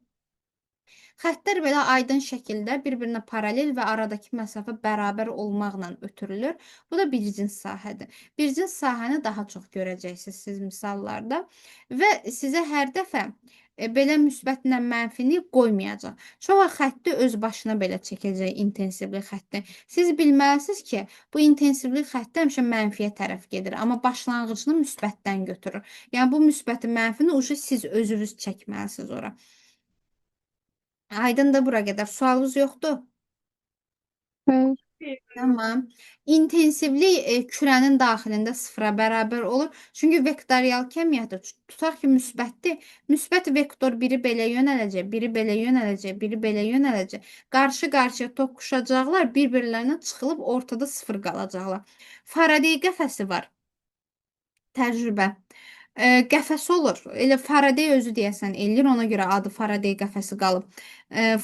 Xəttlər belə aydın şəkildə bir-birinə paralel və aradakı məsafə bərabər olmaqla ötürülür. Bu da bir cins sahədir. Bir cins sahəni daha çox görəcəksiniz siz misallarda və sizə hər dəfə belə müsbətlə mənfini qoymayacaq. Çox vaxt xətti öz başına belə çəkəcək intensivlik xətti. Siz bilməlisiniz ki, bu intensivlik xətti həmişə mənfiyə tərəf gedir, amma başlanğıcını müsbətdən götürür. Yəni bu müsbəti mənfini siz özünüz çəkməlisiniz ora. Aydın da bura qədər. Sualınız yoxdur? Xeyr. Tamam. İntensivlik kürənin daxilində sıfıra bərabər olur. Çünki vektorial kəmiyyətdir. Tutaq ki, müsbətdir. Müsbət vektor biri belə yönələcək, biri belə yönələcək, biri belə yönələcək. Qarşı-qarşıya toqquşacaqlar, bir-birlərinə çıxılıb ortada sıfır qalacaqlar. Faraday qəfəsi var. Təcrübə. Qəfəsi olur. Elə Faraday özü deyəsən eləyir, ona görə adı Faraday qəfəsi qalıb.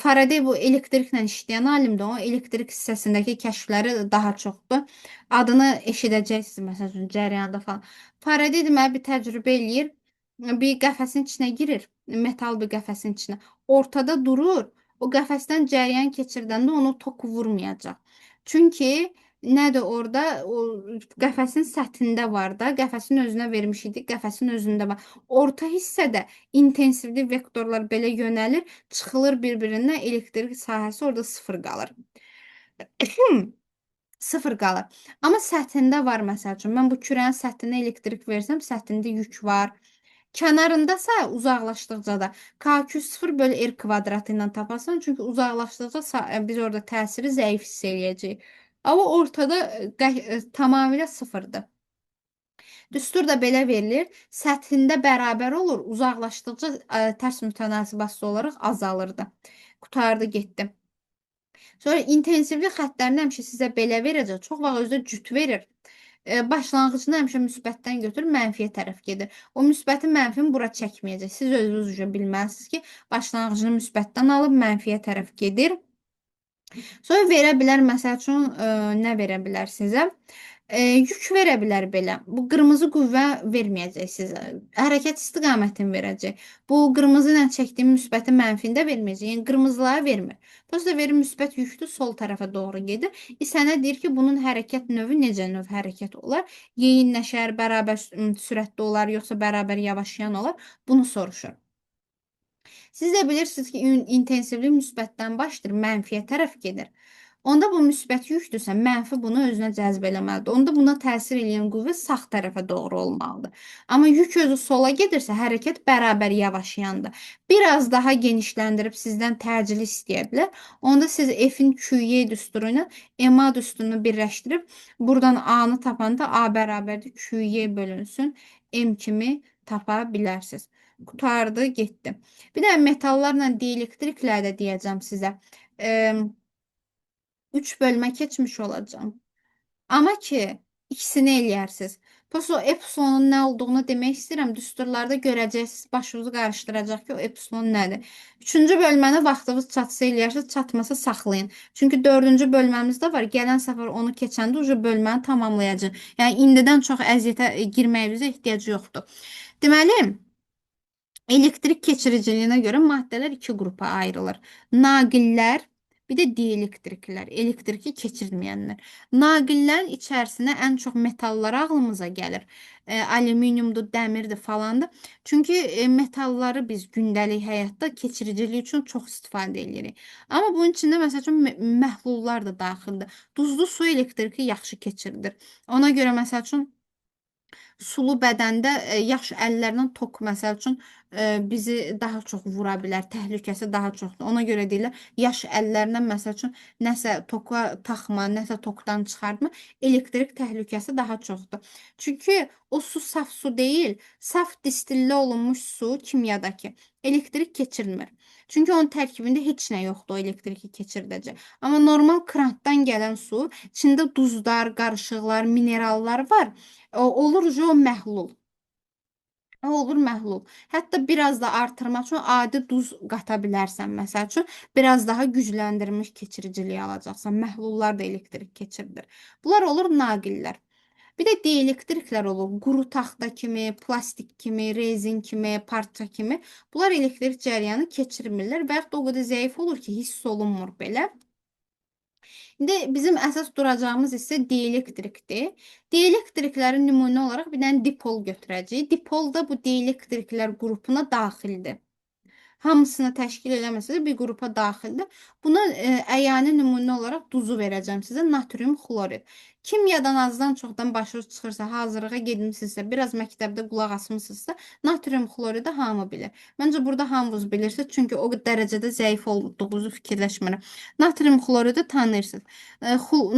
Faraday bu elektriklə işləyən alimdir. O elektrik hissəsindəki kəşfləri daha çoxdur. Adını eşidəcəksiniz məsəl üçün cərəyanda falan. Faraday deməli bir təcrübə eləyir. Bir qəfəsin içinə girir, metal bir qəfəsin içinə. Ortada durur. O qəfəsdən cərəyan keçirdəndə onu tok vurmayacaq. Çünki nədir orada? O qəfəsin səthində var da, qəfəsin özünə vermiş idi, qəfəsin özündə var. Orta hissədə intensivli vektorlar belə yönəlir, çıxılır bir-birindən, elektrik sahəsi orada sıfır qalır. Sıfır qalır. Amma səthində var məsəl üçün. Mən bu kürənin səthinə elektrik versəm, səthində yük var. Kənarındasa uzaqlaşdıqca da K2 bölü R kvadratı ilə tapasan. Çünki uzaqlaşdıqca biz orada təsiri zəif hiss eləyəcəyik. Amma ortada tamamilə sıfırdır. Düstur da belə verilir. Səthində bərabər olur. Uzaqlaşdıqca tərs mütənasib asılı olaraq azalır da. Qurtardı getdi. Sonra intensivlik xəttlərini həmişə sizə belə verəcək. Çox vaxt özü cüt verir. Başlanğıcını həmişə müsbətdən götürür, mənfiyə tərəf gedir. O müsbəti mənfini bura çəkməyəcək. Siz özünüz bilməlisiniz ki, başlanğıcını müsbətdən alıb mənfiyə tərəf gedir. Sonra verə bilər, məsəl üçün, nə verə bilər sizə? Yük verə bilər belə. Bu qırmızı qüvvə verməyəcək sizə. Hərəkət istiqamətini verəcək. Bu qırmızı ilə çəkdiyim müsbəti mənfini də verməyəcək. Yəni qırmızılara vermir. Prosta verir müsbət yüklü sol tərəfə doğru gedir. Sənə deyir ki, bunun hərəkət növü necə növ hərəkət olar? Yeyin nəşər bərabər sürətdə olar, yoxsa bərabər yavaşlayan olar? Bunu soruşur. Siz də bilirsiniz ki, intensivlik müsbətdən başlayır, mənfiyə tərəf gedir. Onda bu müsbət yükdürsə, mənfi bunu özünə cəzb eləməlidir. Onda buna təsir edən qüvvə sağ tərəfə doğru olmalıdır. Amma yük özü sola gedirsə, hərəkət bərabər yavaşlayandır. Biraz daha genişləndirib sizdən təcili istəyə bilər. Onda siz F-in QY düsturu ilə MA düsturunu birləşdirib, buradan A-nı tapanda A bərabərdir QY bölünsün M kimi tapa bilərsiniz. Qurtardı, getdi. Bir də metallarla dielektriklə də deyəcəm sizə. 3 bölmə keçmiş olacağım. Amma ki, ikisini eləyərsiniz. Prosto epsilonun nə olduğunu demək istəyirəm. Düsturlarda görəcəksiniz, başınızı qarışdıracaq ki, o epsilon nədir. 3-cü bölməni vaxtınız çatsa eləyərsiniz, çatmasa saxlayın. Çünki 4-cü bölməmiz də var. Gələn səfər onu keçəndə ucu bölməni tamamlayacaq. Yəni, indidən çox əziyyətə girməyimizə ehtiyac yoxdur. Deməli, elektrik keçiriciliyinə görə maddələr iki qrupa ayrılır. Naqillər Bir də dielektriklər, elektriki keçirməyənlər. Naqillərin içərisinə ən çox metallar ağlımıza gəlir. Alüminiumdur, dəmirdir falandır. Çünki metalları biz gündəlik həyatda keçiriciliyi üçün çox istifadə edirik. Amma bunun içində məsəl üçün məhlullar da daxildir. Duzlu su elektriki yaxşı keçirilir. Ona görə məsəl üçün sulu bədəndə yaş əllərlə tok məsəl üçün bizi daha çox vura bilər, təhlükəsi daha çoxdur. Ona görə deyirlər, yaş əllərlə məsəl üçün nəsə toka taxma, nəsə tokdan çıxartma, elektrik təhlükəsi daha çoxdur. Çünki o su saf su deyil, saf distillə olunmuş su kimyadakı elektrik keçirmir. Çünki onun tərkibində heç nə yoxdur o elektriki keçirdəcək. Amma normal krantdan gələn su, içində duzlar, qarışıqlar, minerallar var. O olur o məhlul. O olur məhlul. Hətta biraz da artırmaq üçün adi duz qata bilərsən. Məsəl üçün biraz daha gücləndirilmiş keçiriciliyi alacaqsan. Məhlullar da elektrik keçirilir. Bunlar olur naqillər. Bir də dielektriklər olur. Quru taxta kimi, plastik kimi, rezin kimi, parça kimi. Bunlar elektrik cərəyanı keçirmirlər və yaxud da o qədər zəif olur ki, hiss olunmur belə. İndi bizim əsas duracağımız isə dielektrikdir. Dielektriklərin nümunə olaraq bir dənə dipol götürəcəyik. Dipol da bu dielektriklər qrupuna daxildir. Hamısını təşkil eləməsə də bir qrupa daxildir. Buna əyani nümunə olaraq duzu verəcəm sizə. Natrium xlorid. Kimyadan azdan çoxdan başınız çıxırsa, hazırlığa gedmisinizsə, biraz məktəbdə qulaq asmısınızsa, natrium xloridi hamı bilir. Məncə burada hamınız bilirsiniz, çünki o dərəcədə zəif olduğunuzu fikirləşmirəm. Natrium xloridi tanıyırsınız.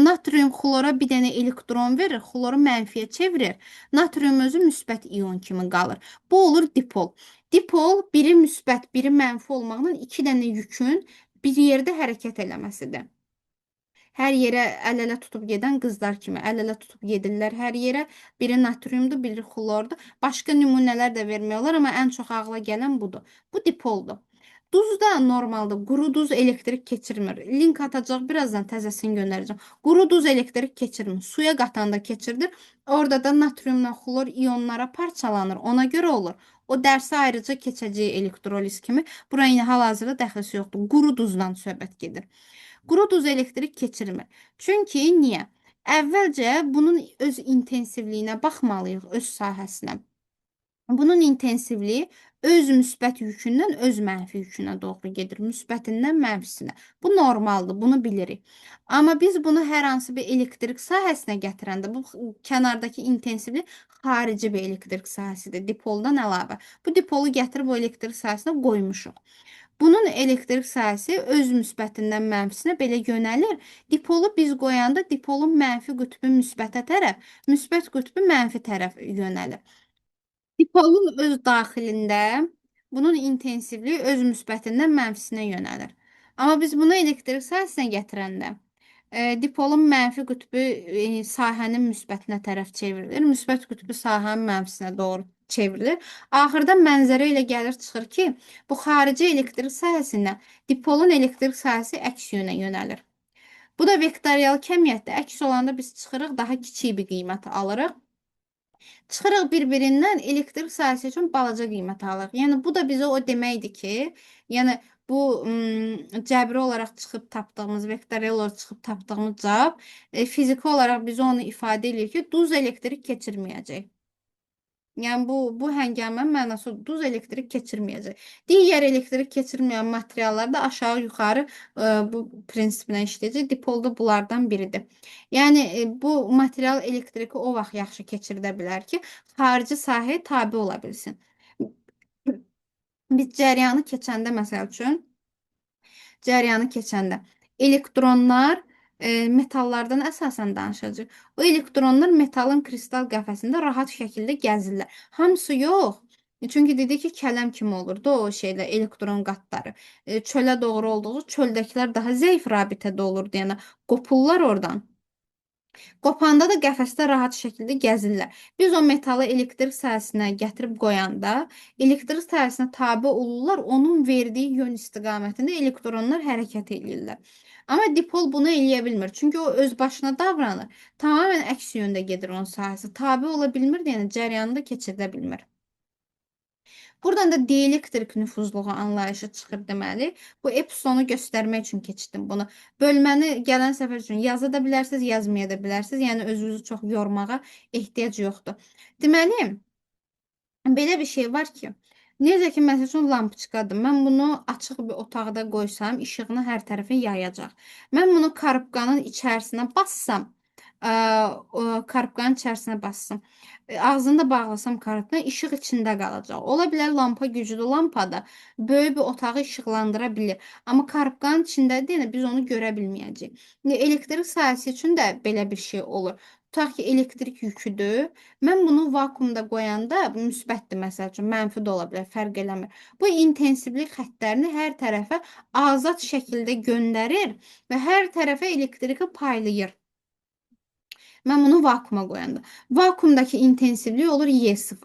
Natrium xlora bir dənə elektron verir, xloru mənfiyə çevirir. Natrium özü müsbət ion kimi qalır. Bu olur dipol. Dipol biri müsbət, biri mənfi olmaqla iki dənə yükün bir yerdə hərəkət eləməsidir. Hər yerə əl-ələ tutub gedən qızlar kimi əl-ələ tutub gedirlər hər yerə. Biri natriumdur, biri xlordur. Başqa nümunələr də vermək olar, amma ən çox ağla gələn budur. Bu dipoldur. Duz da normaldır. Quru duz elektrik keçirmir. Link atacaq, birazdan təzəsini göndərəcəm. Quru duz elektrik keçirmir. Suya qatanda keçirilir. Orada da natriumla xlor ionlara parçalanır. Ona görə olur. O dərsi ayrıca keçəcək elektroliz kimi. Bura indi hal-hazırda dəxlisi yoxdur. Quru duzdan söhbət gedir. Quru duz elektrik keçirmir. Çünki niyə? Əvvəlcə bunun öz intensivliyinə baxmalıyıq, öz sahəsinə. Bunun intensivliyi öz müsbət yükündən öz mənfi yükünə doğru gedir. Müsbətindən mənfisinə. Bu normaldır, bunu bilirik. Amma biz bunu hər hansı bir elektrik sahəsinə gətirəndə, bu kənardakı intensivlik xarici bir elektrik sahəsidir, dipoldan əlavə. Bu dipolu gətirib o elektrik sahəsinə qoymuşuq. Bunun elektrik sahəsi öz müsbətindən mənfisinə belə yönəlir. Dipolu biz qoyanda dipolun mənfi qütbü müsbətə tərəf, müsbət qütbü mənfi tərəf yönəlir. Dipolun öz daxilində bunun intensivliyi öz müsbətindən mənfisinə yönəlir. Amma biz bunu elektrik sahəsinə gətirəndə dipolun mənfi qütbü sahənin müsbətinə tərəf çevrilir. Müsbət qütbü sahənin mənfisinə doğru çevrilir. Axırda mənzərə ilə gəlir çıxır ki, bu xarici elektrik sahəsindən dipolun elektrik sahəsi əks yönə yönəlir. Bu da vektorial kəmiyyətdə əks olanda biz çıxırıq, daha kiçik bir qiymət alırıq. Çıxırıq bir-birindən elektrik sahəsi üçün balaca qiymət alırıq. Yəni bu da bizə o deməkdir ki, yəni bu cəbri olaraq çıxıb tapdığımız, vektorial olaraq çıxıb tapdığımız cavab fiziki olaraq bizə onu ifadə edir ki, duz elektrik keçirməyəcək. Yəni bu həngamənin mənası duz elektrik keçirməyəcək. Digər elektrik keçirməyən materiallar da aşağı-yuxarı bu prinsiplə işləyəcək. Dipol da bunlardan biridir. Yəni bu material elektriki o vaxt yaxşı keçirdə bilər ki, xarici sahəyə tabe ola bilsin. Biz cəryanı keçəndə elektronlar metallardan əsasən danışacaq. O elektronlar metalın kristal qəfəsində rahat şəkildə gəzirlər. Hamısı yox. Çünki dedik ki, kələm kimi olurdu o şeylə elektron qatları. Çölə doğru olduğu çöldəkilər daha zəif rabitədə olurdu. Yəni qopurlar oradan. Qopanda da qəfəsdə rahat şəkildə gəzirlər. Biz o metalı elektrik sahəsinə gətirib qoyanda, elektrik sahəsinə tabe olurlar, onun verdiyi yön istiqamətində elektronlar hərəkət edirlər. Amma dipol bunu eləyə bilmir. Çünki o öz başına davranır. Tamamilə əks yöndə gedir onun sahəsi. Tabe ola bilmir, yəni cəryanı da keçirdə bilmir. Buradan da dielektrik nüfuzluğu anlayışı çıxır deməli. Bu epsilonu göstərmək üçün keçdim bunu. Bölməni gələn səfər üçün yaza da bilərsiniz, yazmaya da bilərsiniz. Yəni özünüzü çox yormağa ehtiyac yoxdur. Deməli, belə bir şey var ki, necə ki, məsəl üçün lampoçkadır. Mən bunu açıq bir otaqda qoysam, işığını hər tərəfə yayacaq. Mən bunu karobkanın içərisinə bassam, o karobkanın içərisinə bassam, ağzını da bağlasam karobkanın, işıq içində qalacaq. Ola bilər lampa güclü lampada böyük bir otağı işıqlandıra bilir. Amma karobkanın içindədir, yəni biz onu görə bilməyəcəyik. Elektrik sahəsi üçün də belə bir şey olur. Tutaq ki, elektrik yüküdür. Mən bunu vakuumda qoyanda bu müsbətdir məsəl üçün, mənfi də ola bilər, fərq eləmir. Bu intensivlik xəttlərini hər tərəfə azad şəkildə göndərir və hər tərəfə elektriki paylayır. Mən bunu vakuuma qoyanda. Vakuumdakı intensivlik olur Y0.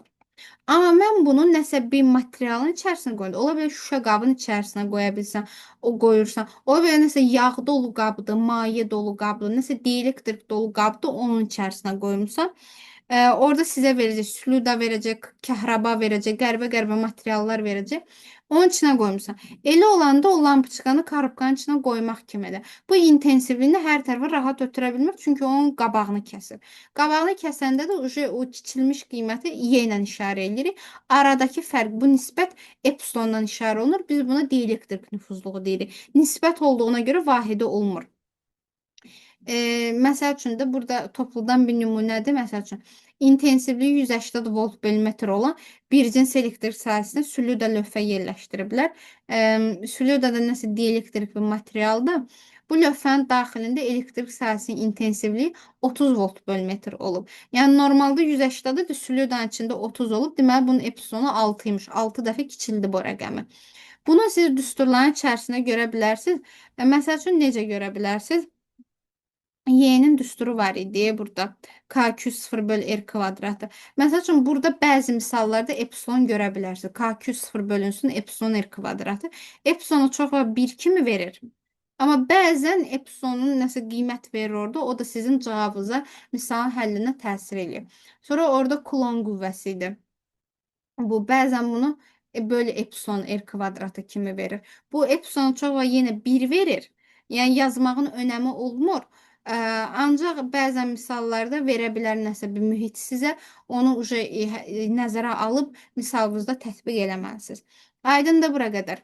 Amma mən bunu nəsə bir materialın içərisinə qoyanda, ola bilər şüşə qabın içərisinə qoya bilsən, o qoyursan. Ola bilər nəsə yağ dolu qabdır, maye dolu qabdır, nəsə dielektrik dolu qabdır, onun içərisinə qoymusan. Orada sizə verəcək, slüda verəcək, kəhraba verəcək, qəribə-qəribə materiallar verəcək. Onun içinə qoymusan. Elə olanda o lampoçkanı karobkanın içinə qoymaq kimidir. Bu intensivliyini hər tərəfə rahat ötürə bilmir, çünki onun qabağını kəsir. Qabağını kəsəndə də o kiçilmiş qiyməti Y ilə işarə edirik. Aradakı fərq, bu nisbət epsilondan işarə olunur. Biz buna dielektrik nüfuzluğu deyirik. Nisbət olduğuna görə vahidi olmur. Məsəl üçün də burada topludan bir nümunədir. Məsəl üçün intensivliyi 180 volt bölü metr olan bircins elektrik sahəsinə sülüdə lövhə yerləşdiriblər. Sülüdə də nəsə dielektrik bir materialdır. Bu lövhənin daxilində elektrik sahəsinin intensivliyi 30 volt bölü metr olub. Yəni normalda 180-dir, sülüdanın içində 30 olub. Deməli bunun epsilonu 6 imiş. 6 dəfə kiçildi bu rəqəmi. Bunu siz düsturların içərisində görə bilərsiniz. Və məsəl üçün necə görə bilərsiniz? Y'nin düsturu var idi burada. K2 bölü R kvadratı. Məsəl üçün burada bəzi misallarda epsilon görə bilərsiniz. K2 bölünsün epsilon R kvadratı. Epsilonu çox var 1 kimi verir. Amma bəzən epsilonun nəsə qiymət verir orada. O da sizin cavabınıza, misalın həllinə təsir edir. Sonra orada Coulomb qüvvəsi idi. Bu bəzən bunu böyle epsilon R kvadratı kimi verir. Bu epsilon çox var yenə 1 verir. Yəni yazmağın önəmi olmur. Ancaq bəzən misallarda verə bilər nəsə bir mühit sizə. Onu nəzərə alıb misalınızda tətbiq eləməlisiniz. Aydındır bura qədər.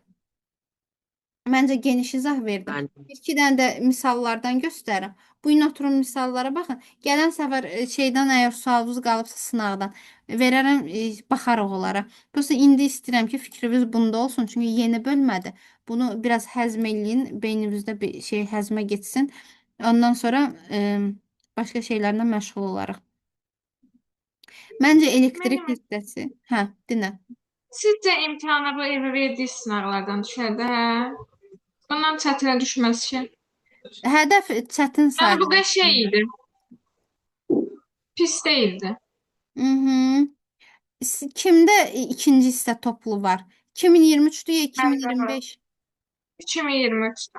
Məncə geniş izah verdim. Bəli. Bir-iki dənə də misallardan göstərim. Bu gün oturun misallara baxın. Gələn səfər şeydən əgər sualınız qalıbsa sınaqdan verərəm, baxarıq onlara. Prosta indi istəyirəm ki, fikriniz bunda olsun. Çünki yeni bölmədir. Bunu biraz həzm eləyin, beyninizdə bir şey həzmə getsin. Ondan sonra başqa şeylərlə məşğul olarıq. Məncə elektrik Mənim hissəsi. Hə, dinlə. sizcə imtahana bu evə verdiyi sınaqlardan düşər də, hə? Bundan çətinə düşməz ki. Hədəf çətin Yəni bu sayılır. qəşəng idi. Pis değildi. Mhm. Kimdə ikinci hissə toplu var? 2023'dü ya 2025. 2023'də.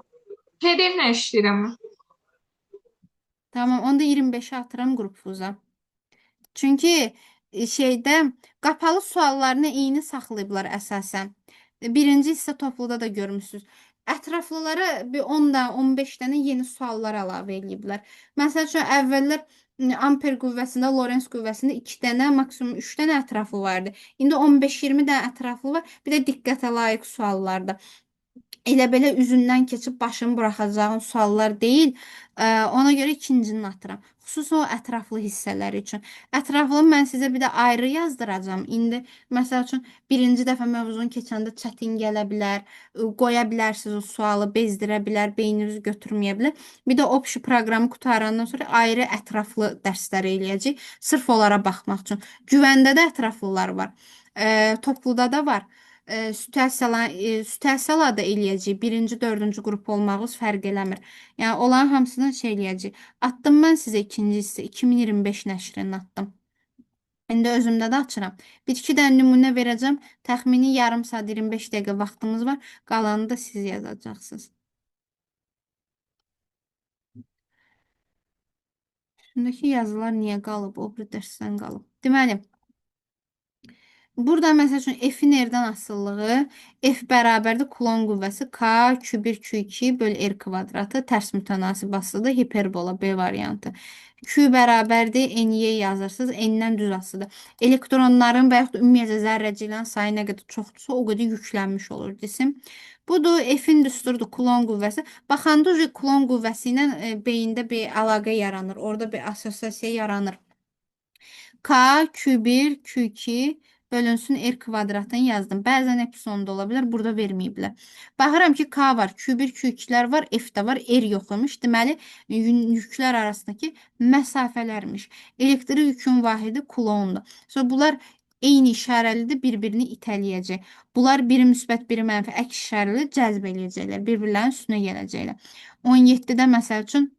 PDF-lə işləyirəm. Tamam, onda 25'e atıram qrupunuza. Çünki şeydə qapalı suallarını eyni saxlayıblar əsasən. Birinci hissə topluda da görmüsünüz. Ətraflılara bir 10 dənə, 15 dənə yeni suallar əlavə ediblər. Məsəl üçün əvvəllər amper qüvvəsində, Lorentz qüvvəsində 2 dənə, maksimum 3 dənə ətraflı vardı. İndi 15-20 dənə ətraflı var. Bir də diqqətə layiq suallarda. Elə belə üzündən keçib başını buraxacağın suallar deyil. Ona görə ikincini atıram. Xüsusən o ətraflı hissələr üçün. Ətraflı mən sizə bir də ayrı yazdıracağam. İndi məsəl üçün birinci dəfə mövzunu keçəndə çətin gələ bilər. Qoya bilərsiniz o sualı, bezdirə bilər, beyniniz götürməyə bilər. Bir də opşi proqramı qutarandan sonra ayrı ətraflı dərslər eləyəcək. Sırf onlara baxmaq üçün. Güvəndə də ətraflılar var. Topluda da var. Sütəsiyalar da eləyəcək. Birinci, dördüncü qrup olmağınız fərq eləmir. Yəni onların hamısını şey eləyəcək. Atdım mən sizə ikinci hissə 2025 nəşrini atdım. İndi özümdə də açıram. Bir-iki dənə nümunə verəcəm. Təxmini yarım saat 25 dəqiqə vaxtımız var. Qalanını da siz yazacaqsınız. Üstündəki yazılar niyə qalıb? O bir dərsdən qalıb. Deməli, Burada məsəl üçün F-in R-dən asılılığı F bərabərdir klon qüvvəsi K Q1 Q2 bölü R kvadratı tərs mütənasib asılıdır. Hiperbola B variantı. Q bərabərdir N-Y yazırsınız. N-dən düz asılıdır. Elektronların və yaxud da ümumiyyətlə zərrəciklərin sayı nə qədər çoxdursa, o qədər yüklənmiş olur cisim. Budur F-in düsturudur klon qüvvəsi. Baxanda klon qüvvəsi ilə beyində bir əlaqə yaranır. Orada bir assosiasiya yaranır. K Q1 Q2 bölünsün R kvadratını yazdım. Bəzən hepsi sonda ola bilər. Burada verməyiblər. Baxıram ki K var, Q1 Q2'lər var, F də var, R yox imiş. Deməli yüklər arasındakı məsafələrmiş. Elektrik yükün vahidi kulondur. Sonra bunlar eyni işarəlidir, bir-birini itələyəcək. Bunlar biri müsbət, biri mənfi əks işarəli cəzb eləyəcəklər. Bir-birlərinin üstünə gələcəklər. 17-də məsəl üçün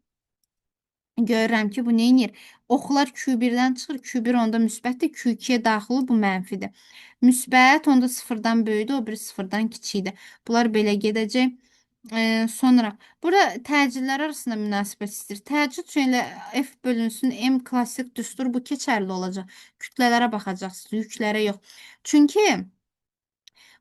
görürəm ki, bu neynir? Oxlar Q1-dən çıxır. Q1 onda müsbətdir. Q2-yə daxil bu mənfidir. Müsbət onda sıfırdan böyükdür. O biri sıfırdan kiçikdir. Bunlar belə gedəcək. Sonra burada təcillər arasında münasibət istəyir. Təcil üçün elə F bölünsün M klassik düstur bu keçərli olacaq. Kütlələrə baxacaqsınız, yüklərə yox. Çünki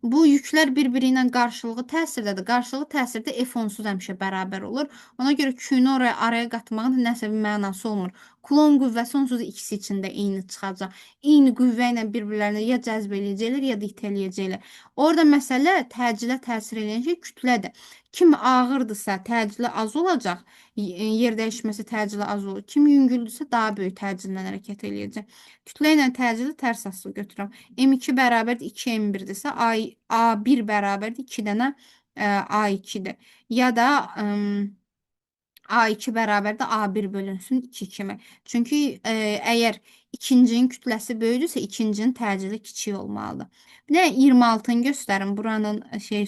bu yüklər bir-biri ilə qarşılıqlı təsirdədir. Qarşılıqlı təsirdə F onsuz həmişə bərabər olur. Ona görə Q-nu oraya araya qatmağın nəsə bir mənası olmur. Kulon qüvvəsi onsuz da ikisi içində eyni çıxacaq. Eyni qüvvə ilə bir-birlərini ya cəzb eləyəcəklər, ya da itələyəcəklər. Orada məsələ təcillə təsir edən şey kütlədir. Kim ağırdırsa təcili az olacaq, yer dəyişməsi təcili az olur. Kim yüngüldürsə daha böyük təcillə hərəkət eləyəcək. Kütlə ilə təcili tərs asılı götürürəm. M2 bərabərdir 2M1-dirsə, A1 bərabərdir 2 dənə A2-dir. Ya da A2 bərabərdir A1 bölünsün 2 kimi. Çünki əgər ikincinin kütləsi böyüdürsə, ikincinin təcili kiçik olmalıdır. Bir də 26-nı göstərin. Buranın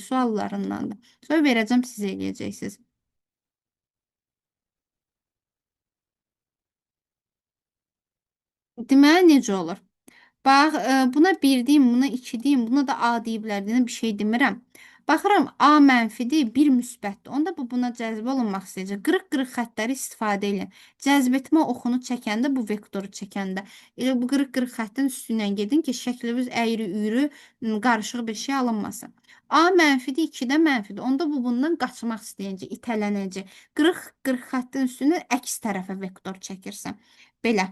suallarındandır. Sonra verəcəm, siz eləyəcəksiniz. Deməli, necə olur? Bax, buna 1 deyim, buna 2 deyim, buna da A deyiblər, deyən bir şey demirəm. Baxıram, A mənfidir, 1 müsbətdir. Onda bu buna cəzb olunmaq istəyəcək. Qırıq-qırıq xəttləri istifadə edin. Cəzb etmə oxunu çəkəndə, bu vektoru çəkəndə. Elə bu qırıq-qırıq xəttin üstündən gedin ki, şəklimiz əyri-üyrü, qarışıq bir şey alınmasın. A mənfidir, 2 də mənfidir. Onda bu bundan qaçmaq istəyəcək, itələnəcək. Qırıq-qırıq xəttin üstündən əks tərəfə vektor çəkirsən. Belə.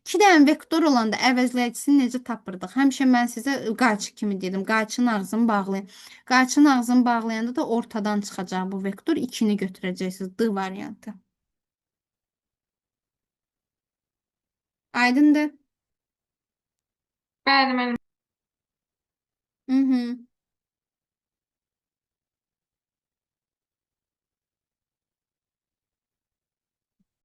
2 dənə vektor olanda əvəzləyicisini necə tapırdıq? Həmişə mən sizə qayçı kimi dedim. Qayçının ağzını bağlayın. Qayçının ağzını bağlayanda da ortadan çıxacaq bu vektor. 2-ni götürəcəksiniz. D variantı. Aydındır? Bəli, müəllim. Mhm.